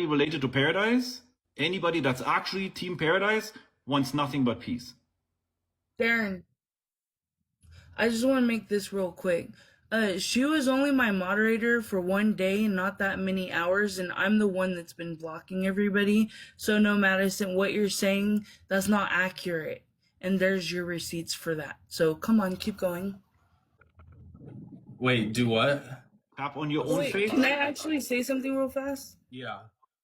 anybody related to Paradise, anybody that's actually Team Paradise, wants nothing but peace. Darren, I just want to make this real quick. She was only my moderator for one day and not that many hours, and I'm the one that's been blocking everybody. So no, Madison, what you're saying, that's not accurate. And there's your receipts for that. So come on, keep going. Wait, do what? Tap on your own face. Can I actually say something real fast? Yeah.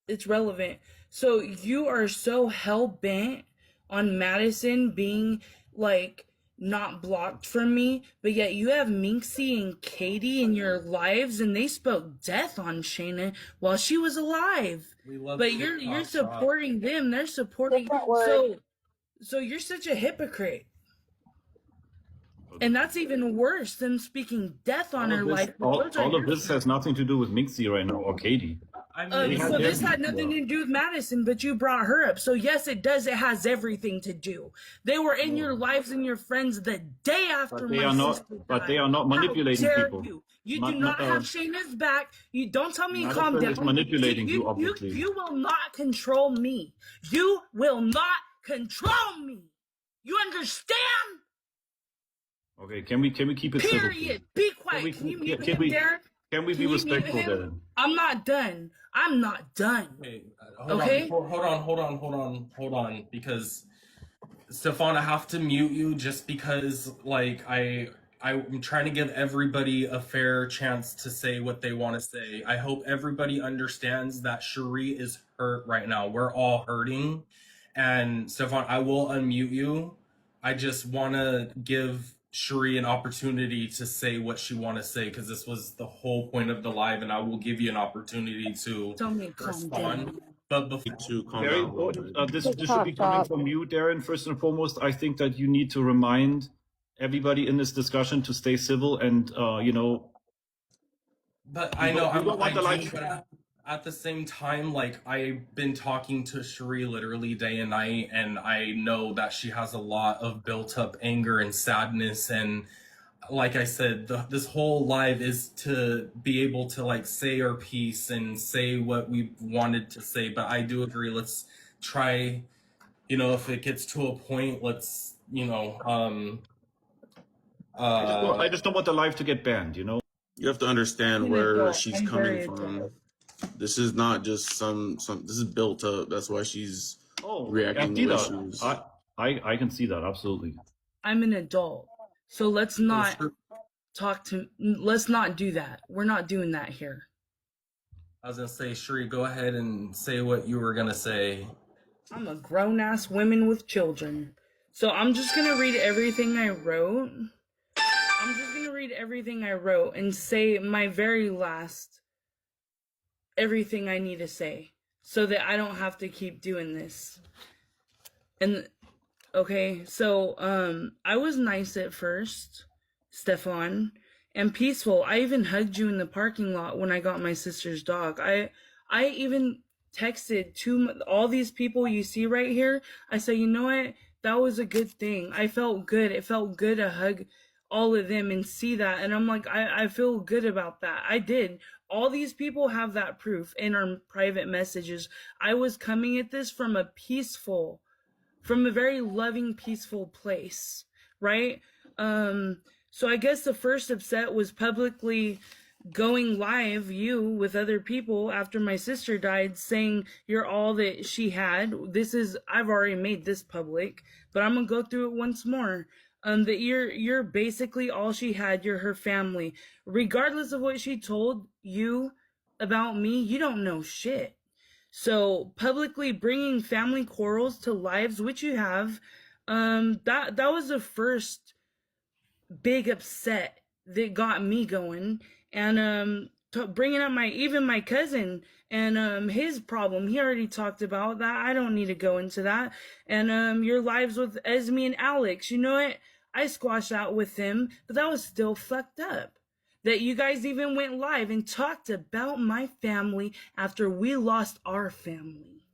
It's relevant. So you are so hell-bent on Madison being, like, not blocked from me, but yet you have Minxie and Katie in your lives, and they spoke death on Shayna while she was alive. But you're supporting them. They're supporting. So you're such a hypocrite. And that's even worse than speaking death on her life. All of this has nothing to do with Minxie right now or Katie. So this had nothing to do with Madison, but you brought her up. So yes, it does. It has everything to do. They were in your lives and your friends the day after my sister died. But they are not manipulating people. You do not have Shayna's back. You don't tell me to calm down. Manipulating you, obviously. You will not control me. You will not control me. You understand? Okay, can we keep it civil? Period. Be quiet. Can you mute him, Derek? Can we be respectful then? I'm not done. I'm not done. Hey, hold on. Because Stefan, I have to mute you just because, like, I'm trying to give everybody a fair chance to say what they want to say. I hope everybody understands that Cherie is hurt right now. We're all hurting. And Stefan, I will unmute you. I just want to give Cherie an opportunity to say what she want to say, because this was the whole point of the live, and I will give you an opportunity to respond. But before to very important. This should be coming from you, Darren. First and foremost, I think that you need to remind everybody in this discussion to stay civil and But I know but at the same time, like, I've been talking to Cherie literally day and night, and I know that she has a lot of built up anger and sadness. And like I said, this whole live is to be able to, like, say our piece and say what we wanted to say. But I do agree. Let's try, if it gets to a point, let's, I just don't want the live to get banned, You have to understand where she's coming from. This is not just some. This is built up. That's why she's reacting to issues. I can see that, absolutely. I'm an adult, so let's not let's not do that. We're not doing that here. I was gonna say, Cherie, go ahead and say what you were gonna say. I'm a grown-ass woman with children, so I'm just gonna read everything I wrote. And say my very last everything I need to say, so that I don't have to keep doing this. And okay, so I was nice at first, Stefan, and peaceful. I even hugged you in the parking lot when I got my sister's dog. I even texted to all these people you see right here. I said, you know what? That was a good thing. I felt good. It felt good to hug all of them and see that. And I'm like, I feel good about that. I did. All these people have that proof in our private messages. I was coming at this from a very loving, peaceful place, right? So I guess the first upset was publicly going live, you with other people after my sister died, saying you're all that she had. I've already made this public, but I'm gonna go through it once more. That you're basically all she had. You're her family. Regardless of what she told you about me, you don't know shit. So publicly bringing family quarrels to lives, which you have, that was the first big upset that got me going. And bringing up my cousin and his problem, he already talked about that. I don't need to go into that. And your lives with Esme and Alex, you know what? I squashed out with them, but that was still fucked up. That you guys even went live and talked about my family after we lost our family.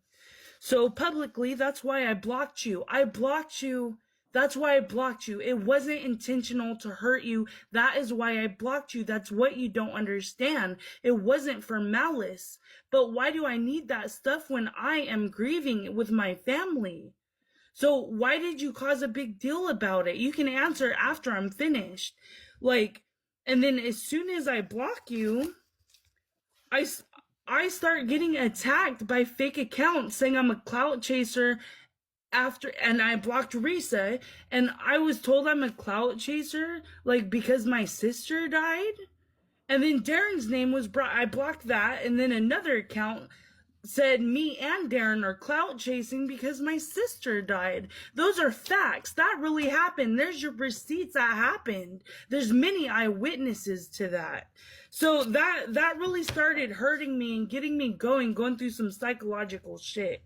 So publicly, that's why I blocked you. I blocked you That's why I blocked you. It wasn't intentional to hurt you. That is why I blocked you. That's what you don't understand. It wasn't for malice. But why do I need that stuff when I am grieving with my family? So why did you cause a big deal about it? You can answer after I'm finished. Like, and then as soon as I block you, I start getting attacked by fake accounts saying I'm a clout chaser and I blocked Risa, and I was told I'm a clout chaser, like, because my sister died. And then Darren's name was I blocked that, and then another account said me and Darren are clout chasing because my sister died. Those are facts. That really happened. There's your receipts that happened. There's many eyewitnesses to that. So that really started hurting me and getting me going through some psychological shit.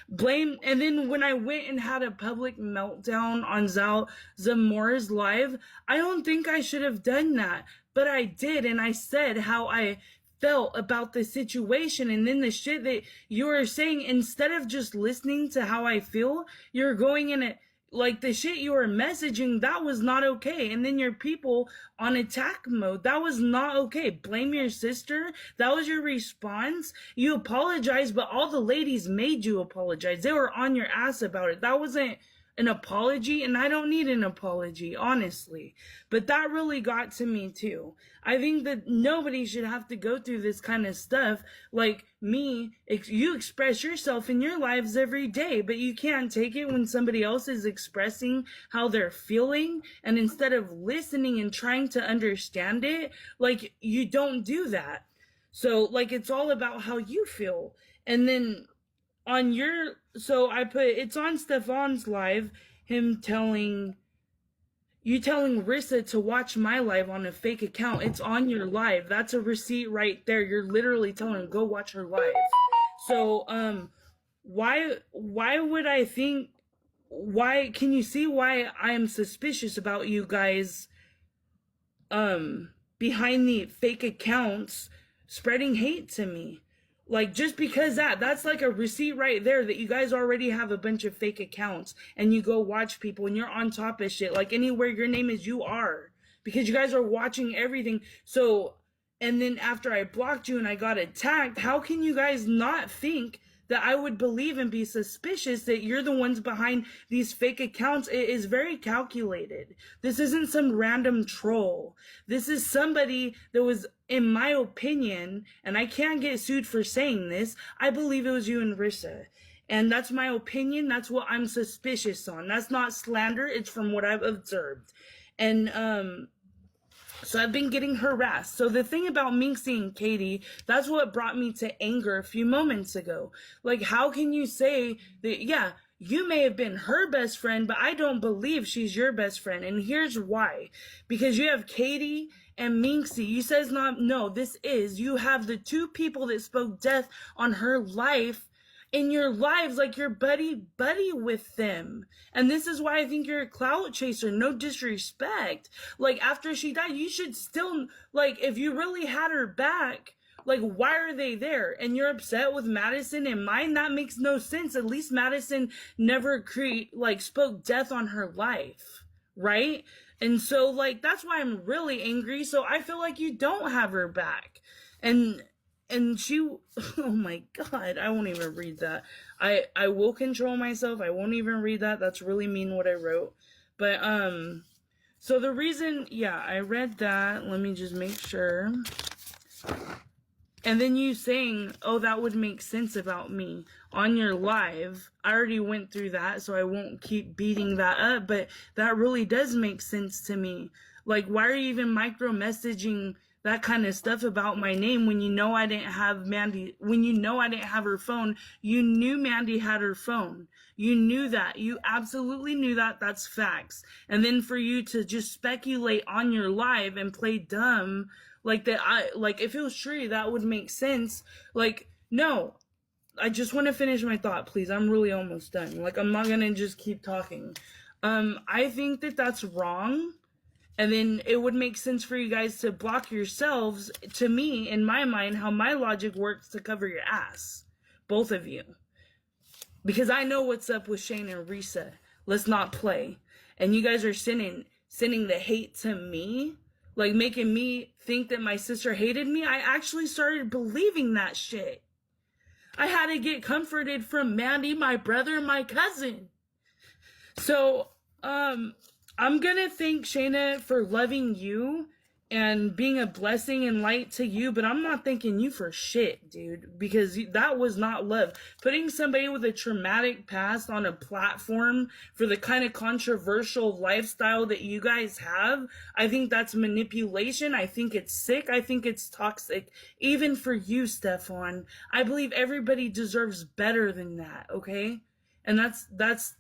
And then when I went and had a public meltdown on Zamora's live, I don't think I should have done that, but I did, and I said how I felt about the situation, and then the shit that you were saying, instead of just listening to how I feel, you're going in it, like, the shit you were messaging, that was not okay. And then your people on attack mode, that was not okay. Blame your sister, that was your response. You apologized, but all the ladies made you apologize. They were on your ass about it. That wasn't an apology, and I don't need an apology, honestly. But that really got to me too. I think that nobody should have to go through this kind of stuff. Like me, you express yourself in your lives every day, but you can't take it when somebody else is expressing how they're feeling, and instead of listening and trying to understand it, like, you don't do that. So, like, it's all about how you feel. And then so I put, it's on Stefan's live, him telling Rissa to watch my live on a fake account. It's on your live. That's a receipt right there. You're literally telling her, go watch her live. So, why would I think, can you see why I am suspicious about you guys, behind the fake accounts spreading hate to me? Like, just because that's like a receipt right there that you guys already have a bunch of fake accounts and you go watch people and you're on top of shit. Like, anywhere your name is, you are. Because you guys are watching everything. So, and then after I blocked you and I got attacked, how can you guys not think that I would believe and be suspicious that you're the ones behind these fake accounts? It is very calculated. This isn't some random troll. This is somebody that was, in my opinion, and I can't get sued for saying this, I believe it was you and Rissa. And that's my opinion. That's what I'm suspicious on. That's not slander. It's from what I've observed. And, so I've been getting harassed. So the thing about Minxie and Katie, that's what brought me to anger a few moments ago. Like, how can you say that, yeah, you may have been her best friend, but I don't believe she's your best friend. And here's why. Because you have Katie and Minxie. You says you have the two people that spoke death on her life in your lives, like you're buddy with them. And this is why I think you're a clout chaser. No disrespect. Like, after she died, you should still, like, if you really had her back, like, why are they there? And you're upset with Madison and mine? That makes no sense. At least Madison never spoke death on her life, right? And so, like, that's why I'm really angry. So I feel like you don't have her back. And she, oh my God, I won't even read that. I will control myself. I won't even read that. That's really mean what I wrote. But, so the reason, yeah, I read that. Let me just make sure. And then you saying, oh, that would make sense about me on your live. I already went through that, so I won't keep beating that up. But that really does make sense to me. Like, why are you even micro-messaging that kind of stuff about my name when you know I didn't have Mandy, when you know I didn't have her phone? You knew Mandy had her phone. You knew that. You absolutely knew that. That's facts. And then for you to just speculate on your live and play dumb like that, if it was true, that would make sense. Like, no, I just want to finish my thought, please. I'm really almost done. Like, I'm not going to just keep talking. I think that that's wrong. And then it would make sense for you guys to block yourselves, to me, in my mind, how my logic works, to cover your ass. Both of you. Because I know what's up with Shane and Risa. Let's not play. And you guys are sending the hate to me, like making me think that my sister hated me. I actually started believing that shit. I had to get comforted from Mandy, my brother, and my cousin. So, I'm gonna thank Shayna for loving you and being a blessing and light to you, but I'm not thanking you for shit, dude, because that was not love. Putting somebody with a traumatic past on a platform for the kind of controversial lifestyle that you guys have, I think that's manipulation. I think it's sick. I think it's toxic. Even for you, Stefan. I believe everybody deserves better than that, okay? And that's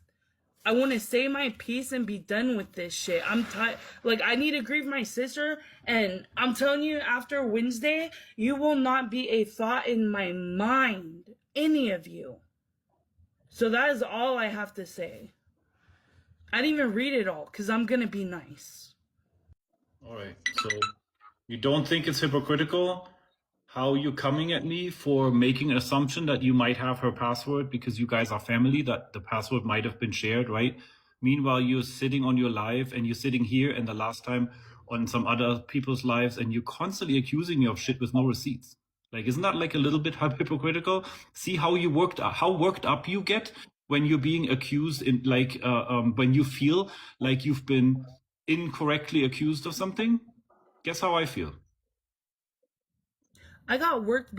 I want to say my piece and be done with this shit. I'm tired. Like, I need to grieve my sister, and I'm telling you, after Wednesday, you will not be a thought in my mind. Any of you. So that is all I have to say. I didn't even read it all, because I'm going to be nice. All right. So you don't think it's hypocritical how you're coming at me for making an assumption that you might have her password because you guys are family, that the password might have been shared, right? Meanwhile, you're sitting on your live and you're sitting here and the last time on some other people's lives and you're constantly accusing me of shit with no receipts. Like, isn't that like a little bit hypocritical? See how worked up you get when you're being accused in when you feel like you've been incorrectly accused of something? Guess how I feel. I got worked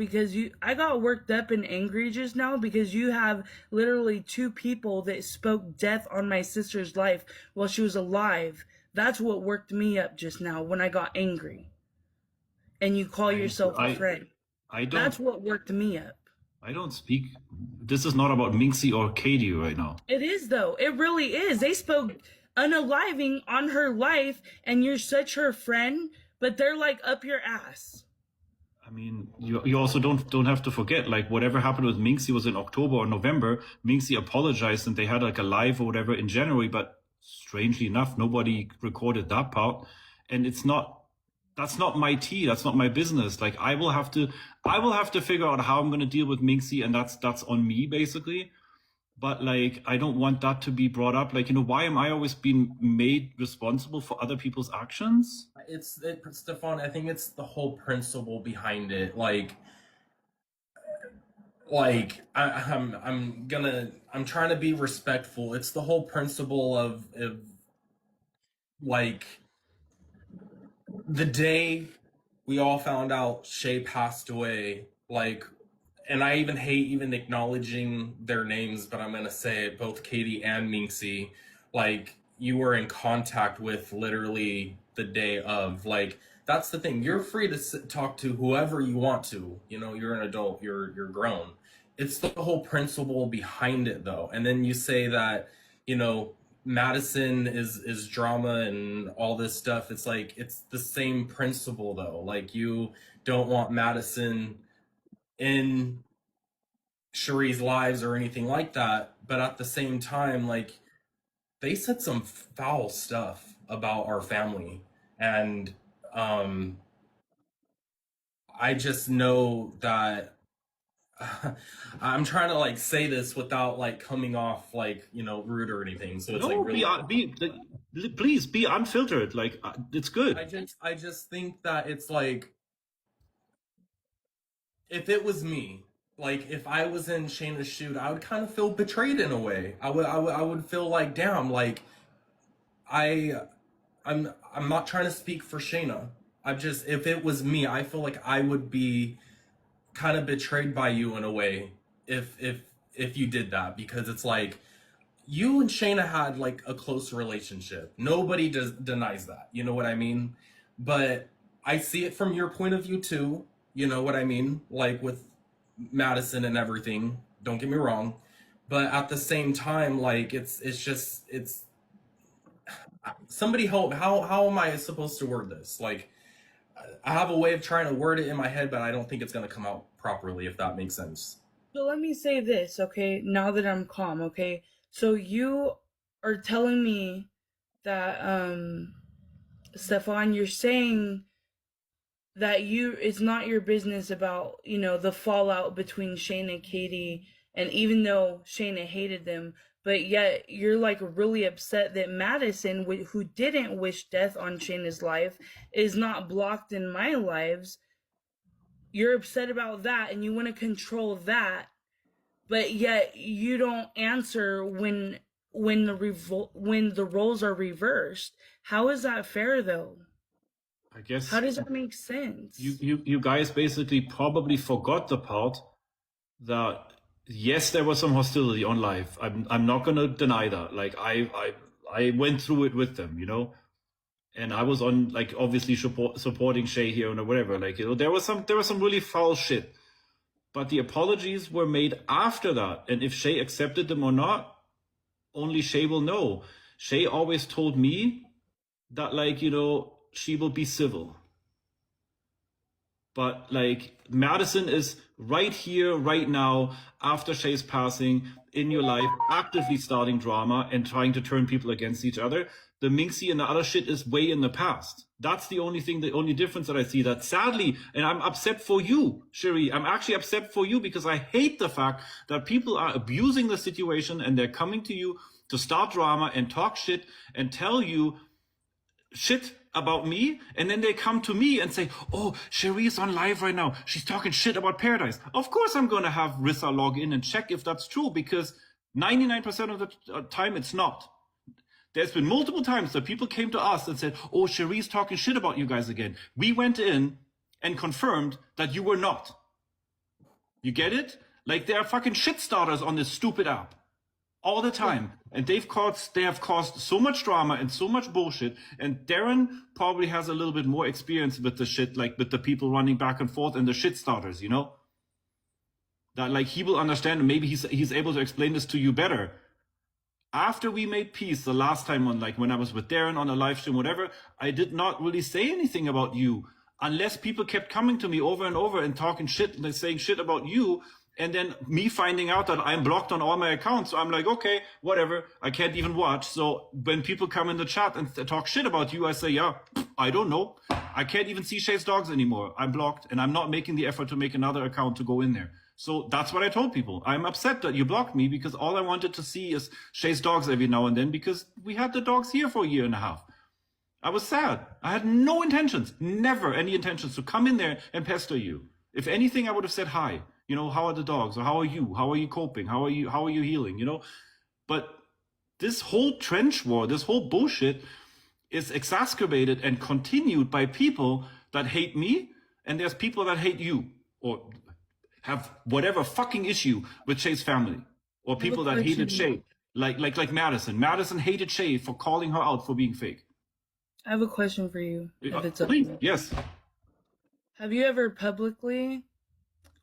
up and angry just now because you have literally two people that spoke death on my sister's life while she was alive. That's what worked me up just now when I got angry. And you call yourself a friend. That's what worked me up. I don't speak. This is not about Minxie or Katie right now. It is, though. It really is. They spoke unaliving on her life, and you're such her friend, but they're like up your ass. I mean, you also don't have to forget, like, whatever happened with Minxie was in October or November. Minxie apologized and they had like a live or whatever in January, but strangely enough, nobody recorded that part. And that's not my tea. That's not my business. Like, I will have to figure out how I'm going to deal with Minxie, and that's on me basically. But like, I don't want that to be brought up. Like, why am I always being made responsible for other people's actions? Stefan, I think it's the whole principle behind it. I'm trying to be respectful. It's the whole principle of like the day we all found out Shay passed away, like, and I even hate even acknowledging their names, but I'm gonna say it, both Katie and Minxie, like, you were in contact with literally the day of, like, that's the thing. You're free to talk to whoever you want to. You're an adult. You're grown. It's the whole principle behind it, though. And then you say that, Madison is drama and all this stuff. It's like, it's the same principle, though. Like, you don't want Madison in Cherie's lives or anything like that, but at the same time, like, they said some foul stuff about our family, and I just know that I'm trying to like say this without like coming off like rude or anything. So it's please be unfiltered. Like, it's good. I just think that it's like, if it was me, like, if I was in Shayna's shoe, I would kind of feel betrayed in a way. I would feel like, damn, like, I'm not trying to speak for Shayna. If it was me, I feel like I would be kind of betrayed by you in a way if you did that, because it's like, you and Shayna had like a close relationship. Nobody denies that. You know what I mean? But I see it from your point of view too. You know what I mean? Like, with Madison and everything. Don't get me wrong. But at the same time, like, it's somebody help. How am I supposed to word this? Like, I have a way of trying to word it in my head, but I don't think it's going to come out properly, if that makes sense. So let me say this, okay? Now that I'm calm, okay? So you are telling me that, Stefan, you're saying that it's not your business about, the fallout between Shayna and Katie, and even though Shayna hated them, but yet you're like really upset that Madison, who didn't wish death on Shayna's life, is not blocked in my lives. You're upset about that and you want to control that, but yet you don't answer when the roles are reversed. How is that fair though? I guess. How does that make sense? You guys basically probably forgot the part that yes, there was some hostility on live. I'm not gonna deny that. Like I went through it with them, you know, and I was on like obviously supporting Shay here or whatever. Like, you know, there was some really foul shit, but the apologies were made after that, and if Shay accepted them or not, only Shay will know. Shay always told me that, like, you know, she will be civil. But like Madison is right here, right now, after Shay's passing, in your life, actively starting drama and trying to turn people against each other. The Minxie and the other shit is way in the past. That's the only thing, the only difference that I see. That sadly, and I'm upset for you, Sherry. I'm actually upset for you because I hate the fact that people are abusing the situation and they're coming to you to start drama and talk shit and tell you shit about me, and then they come to me and say, oh, Cherie's on live right now, she's talking shit about Paradise. Of course I'm gonna have Rissa log in and check if that's true, because 99% of the time it's not. There's been multiple times that people came to us and said, oh, Cherie's talking shit about you guys again. We went in and confirmed that you were not. You get it? Like, there are fucking shit starters on this stupid app all the time, and they have caused so much drama and so much bullshit. And Darren probably has a little bit more experience with the shit, like with the people running back and forth and the shit starters, you know, that like he will understand, and maybe he's able to explain this to you better. After we made peace the last time, on like when I was with Darren on a live stream, whatever, I did not really say anything about you, unless people kept coming to me over and over and talking shit and saying shit about you. And then me finding out that I'm blocked on all my accounts. So I'm like, okay, whatever. I can't even watch. So when people come in the chat and talk shit about you, I say, yeah, I don't know. I can't even see Shay's dogs anymore. I'm blocked, and I'm not making the effort to make another account to go in there. So that's what I told people. I'm upset that you blocked me, because all I wanted to see is Shay's dogs every now and then, because we had the dogs here for a year and a half. I was sad. I had no intentions, never any intentions to come in there and pester you. If anything, I would have said hi. You know, how are the dogs? Or how are you? How are you coping? How are you healing? You know, but this whole trench war, this whole bullshit is exacerbated and continued by people that hate me, and there's people that hate you or have whatever fucking issue with Shay's family, or people that hated Shay, like Madison. Madison hated Shay for calling her out for being fake. I have a question for you. If it's please, okay. Yes. Have you ever publicly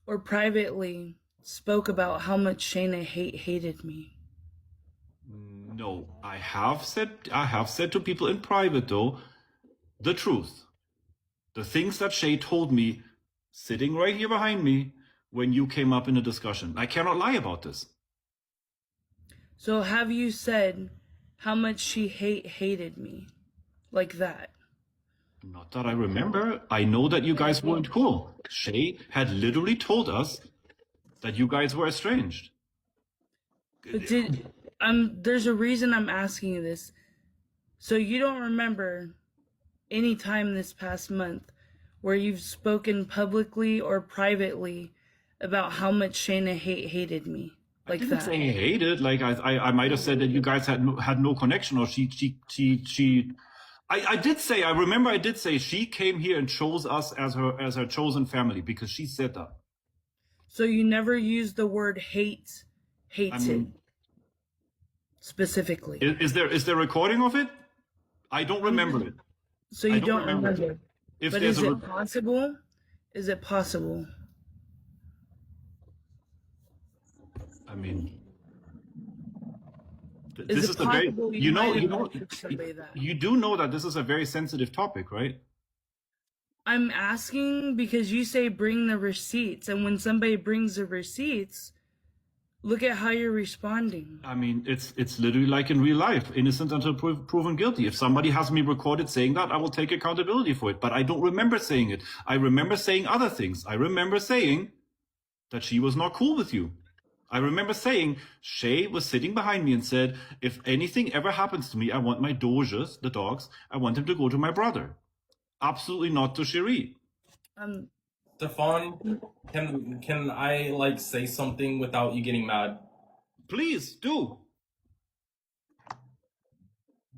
or privately spoke about how much Shayna hated me? No, I have said to people in private, though, the truth. The things that Shay told me, sitting right here behind me, when you came up in a discussion. I cannot lie about this. So have you said how much she hated me? Like that? Not that I remember. I know that you guys weren't cool. Shay had literally told us that you guys were estranged. But there's a reason I'm asking you this. So you don't remember any time this past month where you've spoken publicly or privately about how much Shayna hated me? Like I didn't that? say hated. Like I might have said that you guys had no connection, or she. I did say, I remember I did say she came here and chose us as her chosen family, because she said that. So you never used the word hated specifically. Is there recording of it? I don't remember it. So you don't remember. If But there's is it possible? Is it possible? I mean, Is this it is a very, possible you do know that this is a very sensitive topic, right? I'm asking because you say bring the receipts, and when somebody brings the receipts, look at how you're responding. I mean, it's literally like in real life, innocent until proven guilty. If somebody has me recorded saying that, I will take accountability for it. But I don't remember saying it. I remember saying other things. I remember saying that she was not cool with you. I remember saying, Shay was sitting behind me and said, if anything ever happens to me, I want my Doges, the dogs, I want them to go to my brother. Absolutely not to Cherie. Stefan, can I like say something without you getting mad? Please do.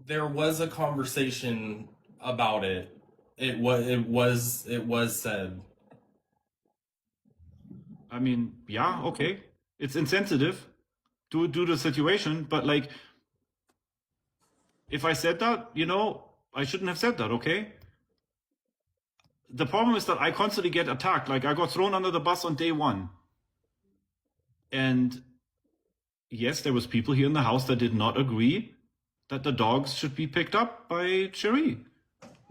There was a conversation about it. It was said. I mean, yeah, okay. It's insensitive due to the situation, but like, if I said that, you know, I shouldn't have said that, okay? The problem is that I constantly get attacked. Like, I got thrown under the bus on day one. And yes, there was people here in the house that did not agree that the dogs should be picked up by Cherie.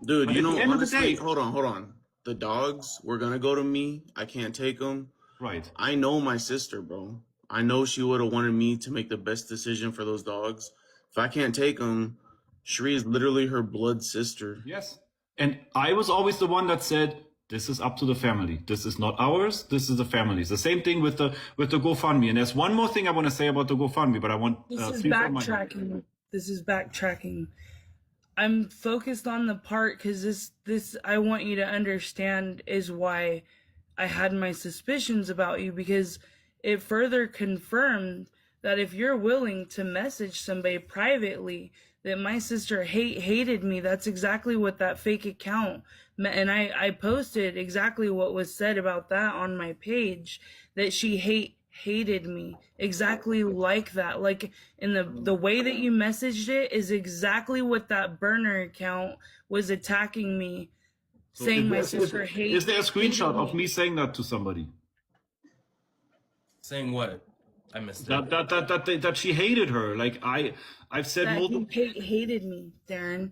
Dude, But you at the know, end of the honestly, day- hold on. The dogs were gonna go to me. I can't take them. Right. I know my sister, bro. I know she would have wanted me to make the best decision for those dogs. If I can't take them, Sheree is literally her blood sister. Yes. And I was always the one that said, this is up to the family. This is not ours. This is the family's. The same thing with the GoFundMe. And there's one more thing I want to say about the GoFundMe, but I want This is 3 more months. backtracking. This is backtracking. I'm focused on the part because this I want you to understand is why I had my suspicions about you, because it further confirmed that if you're willing to message somebody privately that my sister hated me, that's exactly what that fake account meant. And I posted exactly what was said about that on my page, that she hated me exactly like that. Like, in the way that you messaged it is exactly what that burner account was attacking me, So saying my sister hated me. Is there a screenshot of me saying that to somebody? Saying what? I missed it. That she hated her. Like, I've said That multiple. he hated me, Darren.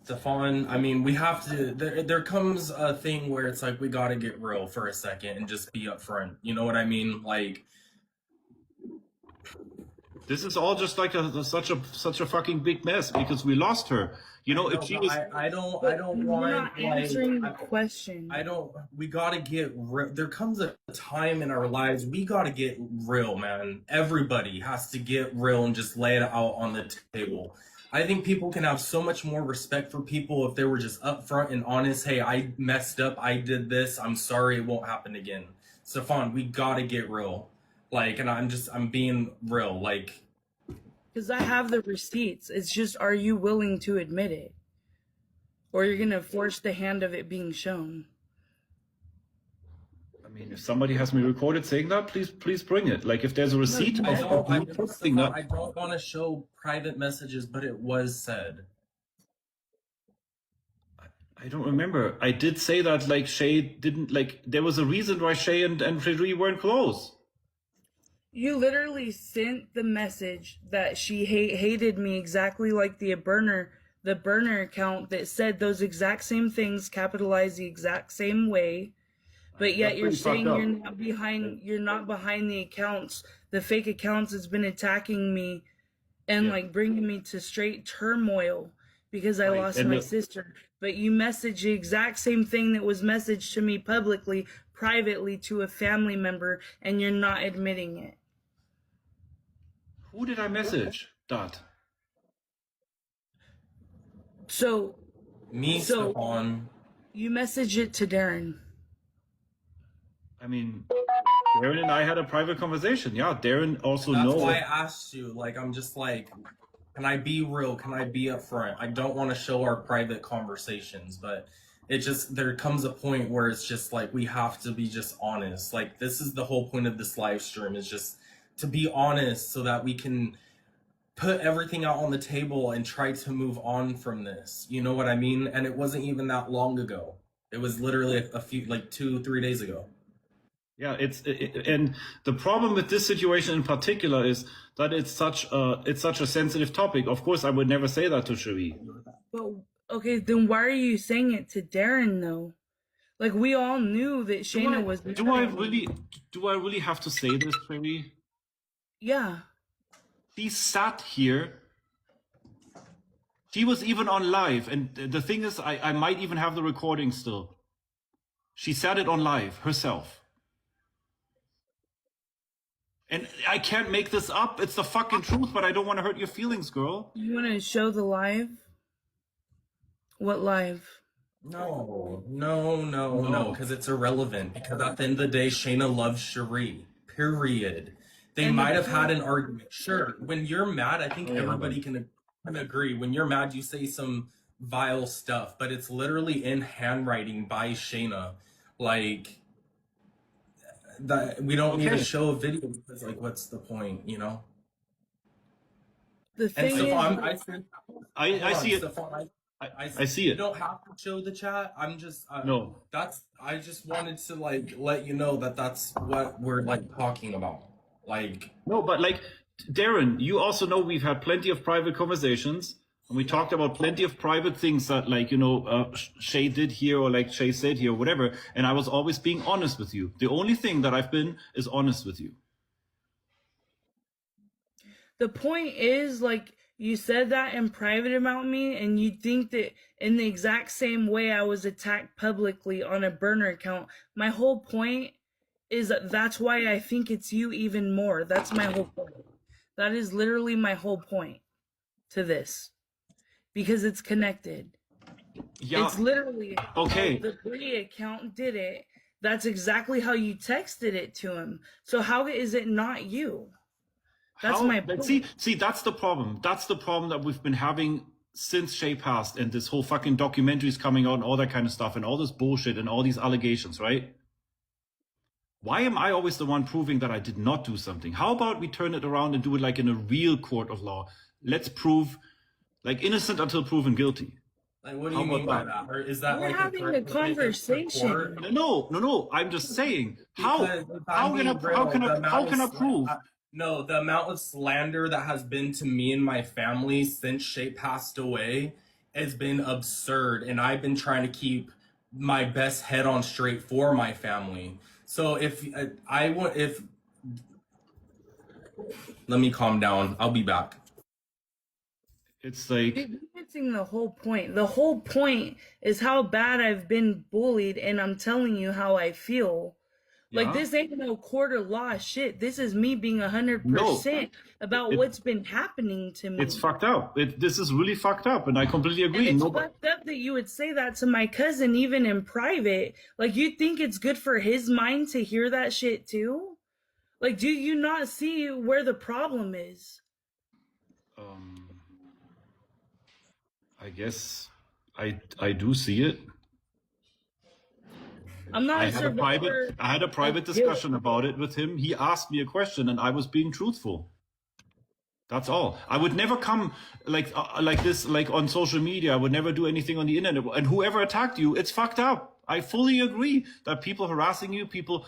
Stefan, I mean, we have to. There comes a thing where it's like we gotta get real for a second and just be upfront. You know what I mean? Like, This is all just like such a fucking big mess because we lost her. You know, if she was. I don't You're want not answering the like, question. I don't. We gotta get real. There comes a time in our lives we gotta get real, man. Everybody has to get real and just lay it out on the table. I think people can have so much more respect for people if they were just upfront and honest. Hey, I messed up. I did this. I'm sorry. It won't happen again. Stefan, we gotta get real. Like, and I'm being real. Like, Because I have the receipts. It's just, are you willing to admit it? Or you're going to force the hand of it being shown? I mean, if somebody has me recorded saying that, please bring it. Like, if there's a receipt you of I me posting that. don't want to show private messages, but it was said. I don't remember. I did say that, like, Shay didn't, like, there was a reason why Shay and Fredri weren't close. You literally sent the message that she hated me exactly like the burner account that said those exact same things, capitalized the exact same way, but yet you're saying you're not behind the accounts, the fake accounts that's been attacking me and like bringing me to straight turmoil because I lost my sister. But you messaged the exact same thing that was messaged to me publicly, privately to a family member, and you're not admitting it. Who did I message that? So Stefan. you message it to Darren. I mean, Darren and I had a private conversation. Yeah, Darren also knows. That's why I asked you. Like, I'm just like, can I be real? Can I be upfront? I don't want to show our private conversations, but it just, there comes a point where it's just like, we have to be just honest. Like, this is the whole point of this live stream, is just to be honest so that we can put everything out on the table and try to move on from this. You know what I mean? And it wasn't even that long ago. It was literally a few, like 2-3 days ago. Yeah, and the problem with this situation in particular is that it's such a sensitive topic. Of course, I would never say that to Cherie. But okay, then why are you saying it to Darren though? Like, we all knew that Shayna was. Do I really have to say this, Cherie? Yeah. She sat here. She was even on live, and the thing is, I might even have the recording still. She said it on live herself. And I can't make this up. It's the fucking truth, but I don't want to hurt your feelings, girl. You want to show the live? What live? No, because it's irrelevant. Because at the end of the day, Shayna loves Cherie. Period. They might have had an argument. Sure, when you're mad, I think everybody can agree. When you're mad, you say some vile stuff, but it's literally in handwriting by Shayna. Like, that we don't need to show a video because, like, what's the point, you know? The thing is, I see it. I see it. You don't have to show the chat. I'm just no. I just wanted to like let you know that that's what we're like talking about. Like no, but like Darren, you also know we've had plenty of private conversations, and we talked about plenty of private things that, like, you know, Shay did here, or like Shay said here, or whatever. And I was always being honest with you. The only thing that I've been is honest with you. the point is, like, you said that in private about me, and you think that in the exact same way I was attacked publicly on a burner account. My whole point is that that's why I think it's you even more. That's my whole point. That is literally my whole point to this. Because it's connected. Yeah. It's literally okay. The Bree account did it. That's exactly how you texted it to him. So how is it not you? That's my point. See, that's the problem. That's the problem that we've been having since Shay passed, and this whole fucking documentary's coming out and all that kind of stuff and all this bullshit and all these allegations, right? Why am I always the one proving that I did not do something? How about we turn it around and do it like in a real court of law? Let's prove, like, innocent until proven guilty. Like, what do you mean by that? Or is that We're like having a conversation? No. I'm just saying. How can I prove? No, the amount of slander that has been to me and my family since Shay passed away has been absurd, and I've been trying to keep my best head on straight for my family. So if let me calm down. I'll be back. It's like you're missing the whole point. The whole point is how bad I've been bullied, and I'm telling you how I feel. Like, this ain't no court of law shit. This is me being 100% about what's been happening to me. It's fucked up. This is really fucked up, and I completely agree. And it's fucked up that you would say that to my cousin, even in private. Like, you think it's good for his mind to hear that shit too? Like, do you not see where the problem is? I guess I do see it. I'm not I had a private discussion about it with him. He asked me a question, and I was being truthful. That's all. I would never come like this, like on social media. I would never do anything on the internet. And whoever attacked you, it's fucked up. I fully agree that people harassing you, people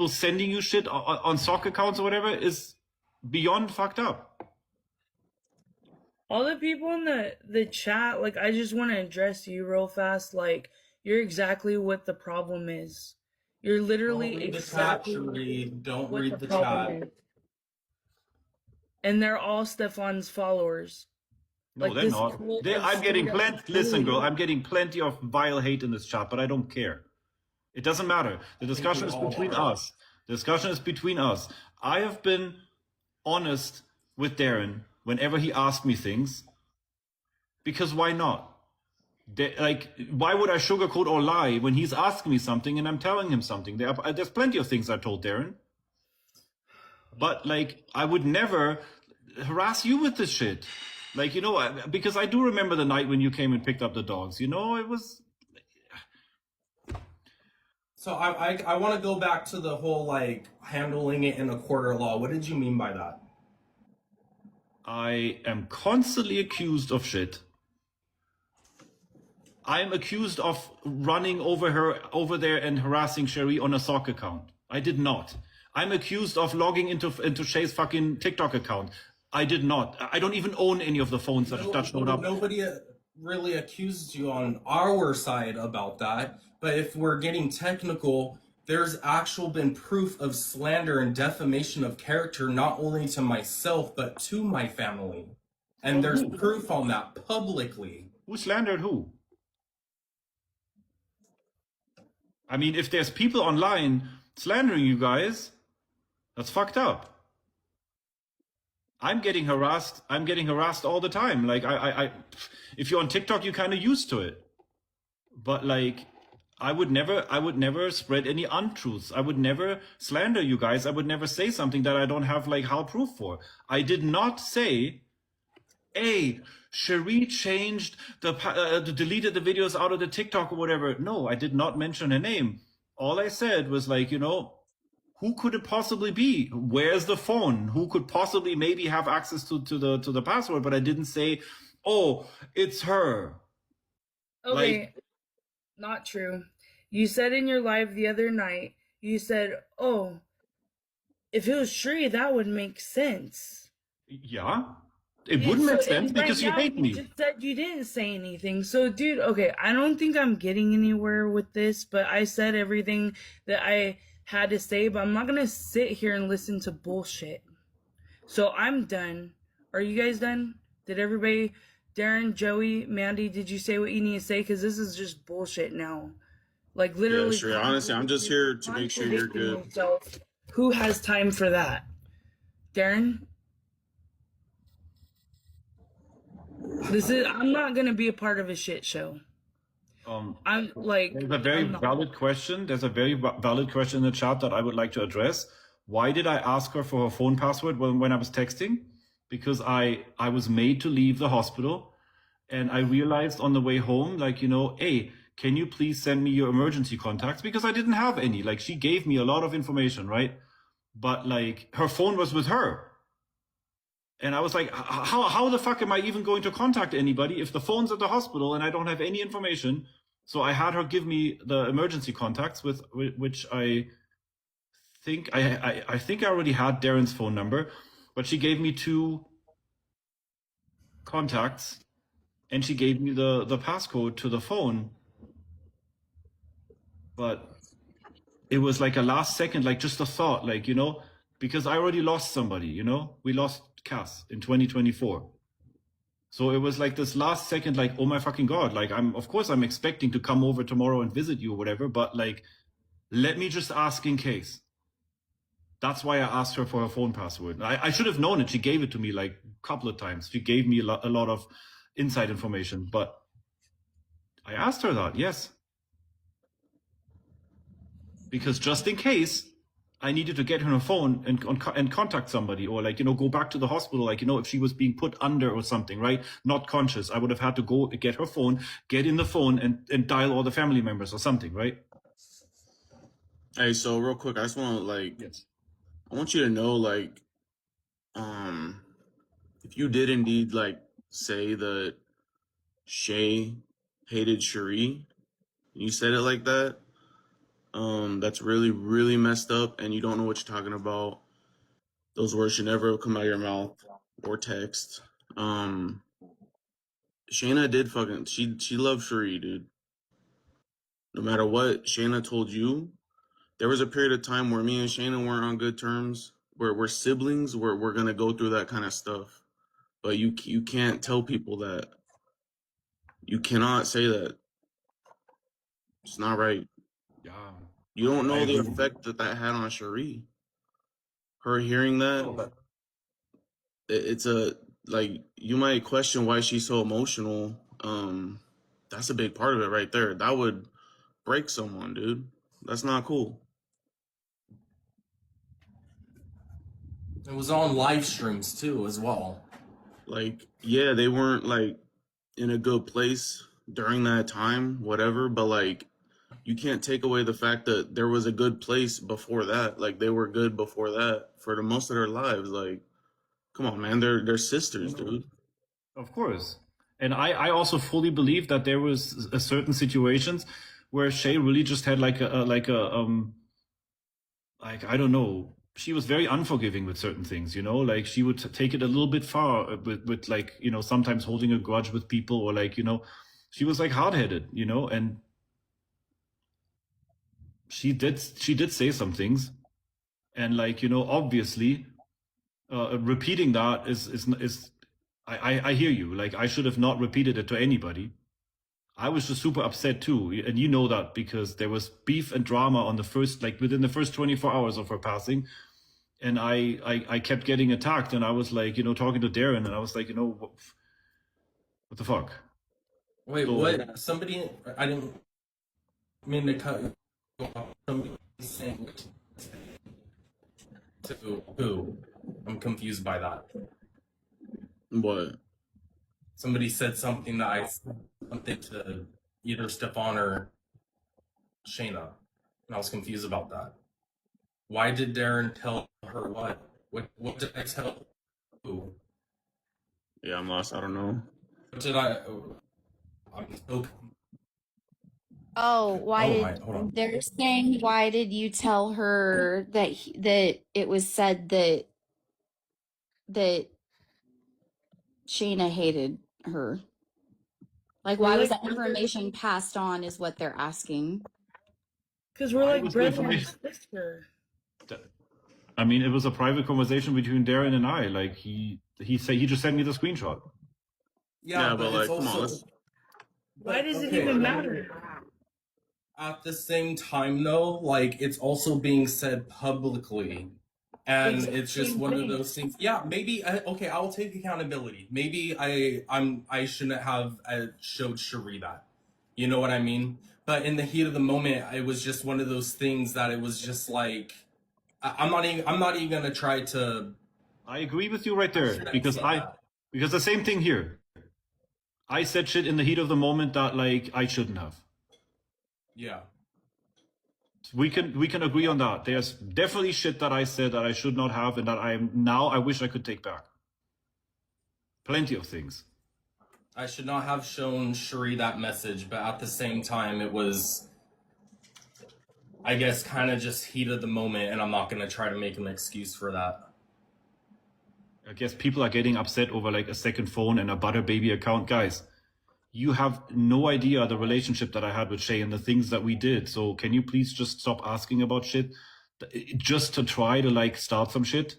sending you shit on sock accounts or whatever is beyond fucked up. All the people in the chat, like, I just want to address you real fast. Like, you're exactly what the problem is. You're literally exactly don't read the chat. Is. And they're all Stefan's followers. No, like, they're not. I'm getting plenty. Listen, girl, I'm getting plenty of vile hate in this chat, but I don't care. It doesn't matter. The discussion is between us. The discussion is between us. I have been honest with Darren whenever he asked me things, because why not? Like, why would I sugarcoat or lie when he's asking me something and I'm telling him something? There's plenty of things I told Darren. But, like, I would never harass you with this shit. Like, you know, because I do remember the night when you came and picked up the dogs. You know, it was... So I want to go back to the whole, like, handling it in a court of law. What did you mean by that? I am constantly accused of shit. I'm accused of running over there and harassing Cherie on a sock account. I did not. I'm accused of logging into Shay's fucking TikTok account. I did not. I don't even own any of the phones that showed up. Nobody really accused you on our side about that. But if we're getting technical, there's actual been proof of slander and defamation of character, not only to myself, but to my family. And there's proof on that publicly. Who slandered who? I mean, if there's people online slandering you guys, that's fucked up. I'm getting harassed. I'm getting harassed all the time. Like if you're on TikTok, you're kind of used to it. But like, I would never spread any untruths. I would never slander you guys. I would never say something that I don't have like hard proof for. I did not say, hey, Cherie changed deleted the videos out of the TikTok or whatever. No, I did not mention her name. All I said was like, who could it possibly be? Where's the phone? Who could possibly maybe have access to the password? But I didn't say, oh, it's her. Okay, Like, not true. You said in your live the other night, you said, oh, if it was Shri, that would make sense. yeah. It wouldn't make sense because you hate me. You just said you didn't say anything. So, dude, okay, I don't think I'm getting anywhere with this, but I said everything that I had to say, but I'm not going to sit here and listen to bullshit. So I'm done. Are you guys done? Did everybody, Darren, Joey, Mandy, did you say what you need to say? Because this is just bullshit now. Like, literally. Yeah, sure. Honestly, I'm just here to make sure you're good. Yourself. Who has time for that? Darren? I'm not gonna be a part of a shit show. I'm like. There's a very valid question. There's a very valid question in the chat that I would like to address. Why did I ask her for her phone password when I was texting? Because I was made to leave the hospital, and I realized on the way home, like, hey, can you please send me your emergency contacts? Because I didn't have any. Like, she gave me a lot of information, right? But like, her phone was with her. And I was like, how the fuck am I even going to contact anybody if the phone's at the hospital and I don't have any information? So I had her give me the emergency contacts with which I think I think I already had Darren's phone number, but she gave me 2 contacts and she gave me the passcode to the phone. But it was like a last second, like just a thought, like, because I already lost somebody, we lost Cass in 2024. So it was like this last second, like, oh my fucking God, like of course I'm expecting to come over tomorrow and visit you or whatever, but like, let me just ask in case. That's why I asked her for her phone password. I should have known it. She gave it to me like a couple of times. She gave me a lot of inside information, but I asked her that, yes. Because just in case I needed to get her on her phone and contact somebody, or like, go back to the hospital, like, if she was being put under or something, right? Not conscious. I would have had to go get her phone, get in the phone and dial all the family members or something, right? Hey, so real quick, I just want to yes. I want you to know, like, if you did indeed like say that Shay hated Cherie, you said it like that, that's really, really messed up, and you don't know what you're talking about. Those words should never come out of your mouth or text. Shayna did she loved Cherie, dude. No matter what Shayna told you, there was a period of time where me and Shayna weren't on good terms. We're siblings. We're gonna go through that kind of stuff. But you can't tell people that. You cannot say that. It's not right. Yeah. You don't know the effect that had on Cherie. Her hearing that, it's you might question why she's so emotional. That's a big part of it right there. That would break someone, dude. That's not cool. It was on live streams too, as well. Like, yeah, they weren't like in a good place during that time, whatever, but like, you can't take away the fact that there was a good place before that. Like, they were good before that for the most of their lives. Like, come on, man, they're sisters, dude. Of course. And I also fully believe that there was a certain situations where Shay really just had like I don't know, she was very unforgiving with certain things, like she would take it a little bit far with like, sometimes holding a grudge with people, or like, she was like hard-headed, and she did say some things, and like, obviously repeating that is I hear you. Like, I should have not repeated it to anybody. I was just super upset too, and you know that because there was beef and drama on within the first 24 hours of her passing. and I kept getting attacked, and I was like, talking to Darren, and I was like, what the fuck? Wait, So- what? Somebody, I didn't mean to cut you off. Somebody saying to who? I'm confused by that. What? Somebody said something that I something to either Stefan or Shayna, and I was confused about that. Why did Darren tell her what? What did I tell who? Yeah, I'm lost. I don't know. What did I? I'm so. Oh, why Oh my! did Hold on. they're saying why did you tell her that that it was said that Shayna hated her? Like, why We're was like that information passed on is what they're asking. Because we're Why like was the brother and information- sister. I mean, it was a private conversation between Darren and I. Like he just sent me the screenshot. Yeah, but but like, it's come on, also. let's- Why does it Okay, even matter? At the same time, though, like it's also being said publicly, and Exact it's just same one thing. of those things. Yeah, maybe. Okay, I'll take accountability. Maybe I shouldn't have showed Cherie that. You know what I mean? But in the heat of the moment, it was just one of those things that it was just like I'm not even gonna try to. I agree with you right I there shouldn't because say that. because the same thing here. I said shit in the heat of the moment that like I shouldn't have. Yeah. We can agree on that. There's definitely shit that I said that I should not have, and that I wish I could take back. Plenty of things. I should not have shown Cherie that message, but at the same time, it was, I guess, kind of just heat of the moment, and I'm not going to try to make an excuse for that. I guess people are getting upset over like a second phone and a butter baby account. Guys, you have no idea the relationship that I had with Shay and the things that we did. So can you please just stop asking about shit just to try to like start some shit?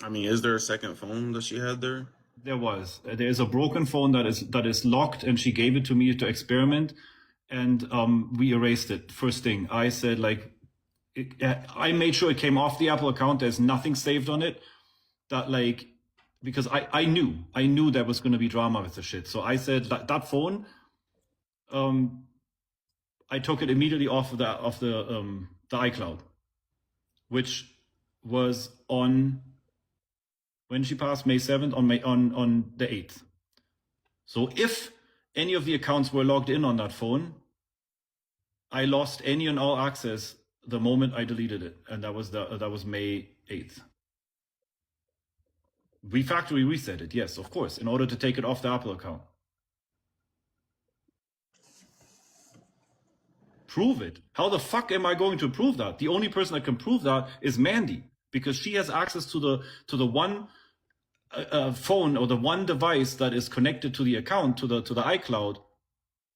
I mean, is there a second phone that she had there? There's a broken phone that is locked, and she gave it to me to experiment, and we erased it. First thing I said, like, I made sure it came off the Apple account. There's nothing saved on it. That like, because I knew there was going to be drama with the shit. So I said that phone, I took it immediately off of the iCloud, which was on. When she passed May 7th, on the 8th. So if any of the accounts were logged in on that phone, I lost any and all access the moment I deleted it, and that was May 8th. We factory reset it, yes, of course, in order to take it off the Apple account. Prove it. How the fuck am I going to prove that? The only person that can prove that is Mandy, because she has access to the one phone or the one device that is connected to the account, to the iCloud,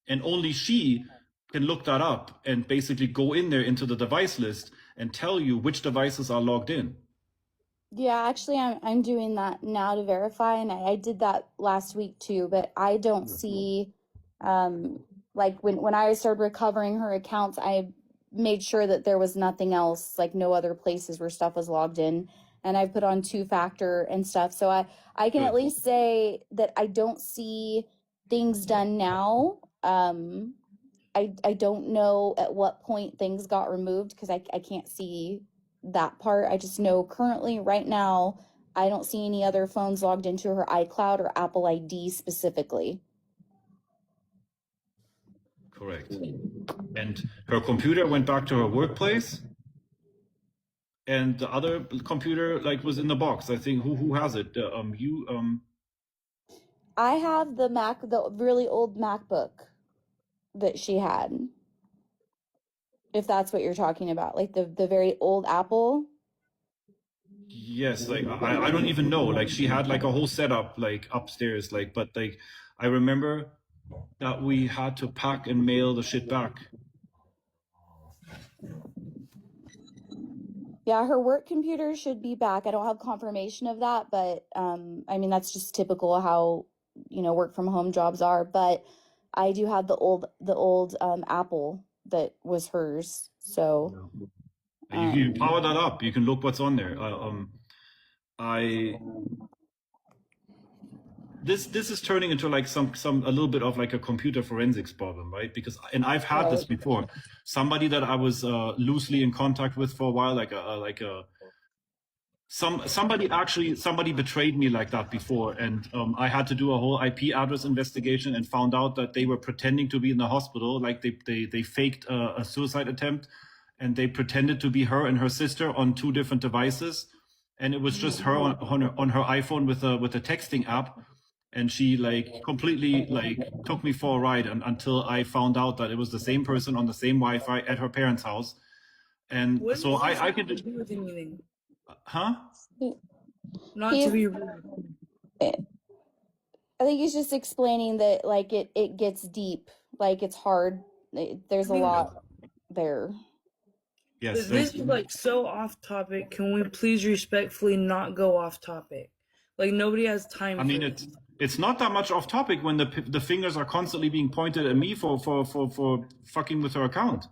and only she can look that up and basically go in there into the device list and tell you which devices are logged in. Yeah, actually, I'm doing that now to verify, and I did that last week too. But I don't see, like when I started recovering her accounts, I made sure that there was nothing else, like no other places where stuff was logged in, and I put on 2-factor and stuff. So I can at least say that I don't see things done now. I don't know at what point things got removed because I can't see that part. I just know currently right now I don't see any other phones logged into her iCloud or Apple ID specifically. Correct. And her computer went back to her workplace, and the other computer like was in the box. I think who has it? I have the really old MacBook that she had. If that's what you're talking about, like the very old Apple. Yes, like I don't even know. Like she had like a whole setup like upstairs, like, but like I remember that we had to pack and mail the shit back. Yeah, her work computer should be back. I don't have confirmation of that, but I mean that's just typical how work from home jobs are. But I do have the old Apple that was hers. So You can power that up. You can look what's on there. This is turning into like a little bit of like a computer forensics problem, right? Because I've had this before. Somebody that I was loosely in contact with for a while, somebody betrayed me like that before, and I had to do a whole IP address investigation and found out that they were pretending to be in the hospital, like they faked a suicide attempt, and they pretended to be her and her sister on 2 different devices, and it was just her on her iPhone with a texting app. And she like completely like took me for a ride until I found out that it was the same person on the same Wi-Fi at her parents' house. And What so does this I have could to do with anything? Huh? Not to He's- be rude. I think he's just explaining that like it gets deep, like it's hard. There's a lot there. Yes. This is like so off topic. Can we please respectfully not go off topic? Like nobody has time. I mean, for this. it's not that much off topic when the fingers are constantly being pointed at me for fucking with her account.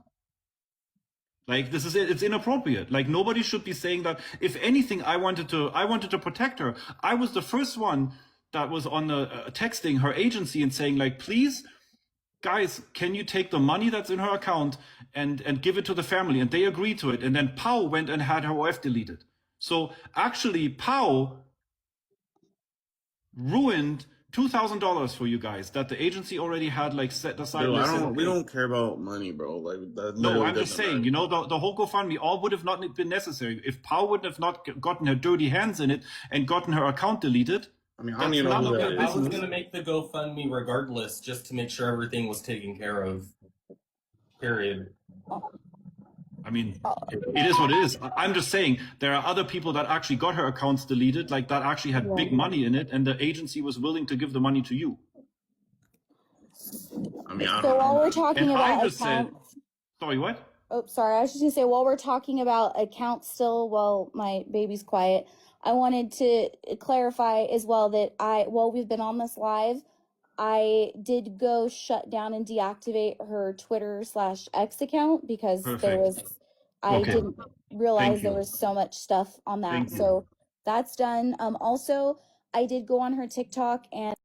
Like this is it. It's inappropriate. Like nobody should be saying that. If anything, I wanted to protect her. I was the first one that was on the texting her agency and saying like, please, guys, can you take the money that's in her account and give it to the family? And they agreed to it. And then Pau went and had her OF deleted. So actually, Pau ruined $2,000 for you guys that the agency already had like set aside. Yo, we don't care about money, bro. Like that. No, I'm just saying, matter. you know, the whole GoFundMe all would have not been necessary if Pau would have not gotten her dirty hands in it and gotten her account deleted. I mean, I don't even know who that I was is. gonna make the GoFundMe regardless, just to make sure everything was taken care of. Period. I mean, it is what it is. I'm just saying there are other people that actually got her accounts deleted, like that actually had big money in it, and the agency was willing to give the money to you. I mean, I So don't while know. we're talking And I about just said, accounts, sorry, what? oh, sorry, I was just gonna say while we're talking about accounts still, while my baby's quiet, I wanted to clarify as well that while we've been on this live, I did go shut down and deactivate her Twitter/X account because Perfect. I Okay. didn't realize Thank there you. was so much stuff on that. Thank you. So that's done. Also, I did go on her TikTok and